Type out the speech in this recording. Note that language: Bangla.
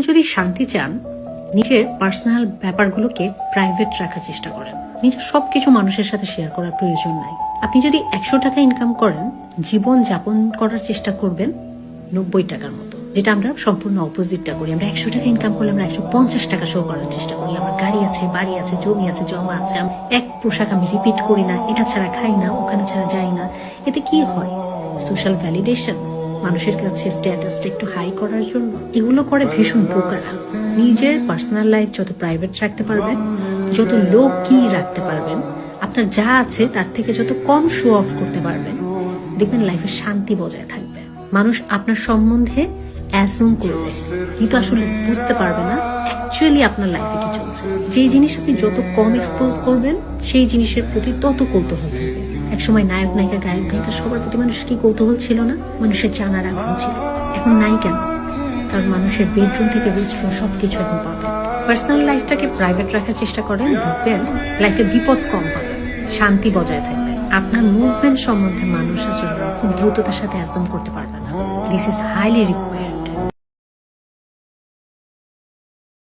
যদি শান্তি চান, নিজের পার্সোনাল ব্যাপারগুলোকে প্রাইভেট রাখার চেষ্টা করেন। নিজের সবকিছু মানুষের সাথে শেয়ার করার প্রয়োজন নাই। আপনি যদি 100 টাকা ইনকাম করেন, জীবন যাপন করার চেষ্টা করবেন 90 টাকার মতো, যেটা আমরা সম্পূর্ণ অপোজিটটা করি। আমরা 100 টাকা ইনকাম করলে আমরা 150 টাকা শো করার চেষ্টা করি। আমার গাড়ি আছে, বাড়ি আছে, জমি আছে, জমা আছে, এক পোশাক আমি রিপিট করি না, এটা ছাড়া খাই না, ওখানে ছাড়া যাই না। এতে কি হয়? সোশ্যাল ভ্যালিডেশন, মানুষের কাছে স্ট্যাটাসটা একটু হাই করার জন্য এগুলো করে ভীষণ বোকারা। নিজের পার্সোনাল লাইফ যত প্রাইভেট রাখতে পারবেন, যত লো কি রাখতে পারবেন, আপনার যা আছে তার থেকে যত কম শো অফ করতে পারবেন, দেখবেন লাইফে শান্তি বজায় থাকবে। মানুষ আপনার সম্বন্ধে অ্যাসুম করবে কিন্তু আসলে বুঝতে পারবে না অ্যাকচুয়ালি আপনার লাইফে কি চলছে। যেই জিনিস আপনি যত কম এক্সপোজ করবেন, সেই জিনিসের প্রতি তত কৌতূহল থাকবে। একসময় নায়ক নায়িকা, গায়ক গায়িকা সবার প্রতি মানুষের কি কৌতূহল ছিল না? মানুষের জানার আগ্রহ ছিল। এখন নাই কেন? কারণ মানুষের বেডরুম থেকে রেস্টরুম সবকিছু এখন পাবে। পার্সোনাল লাইফটাকে প্রাইভেট রাখার চেষ্টা করেন, দেখবেন লাইফে বিপদ কম হবে, শান্তি বজায় থাকবে। আপনার মুভমেন্ট সম্বন্ধে মানুষ আসলে খুব দ্রুততার সাথে অ্যাসুম করতে পারবে না। This is highly required.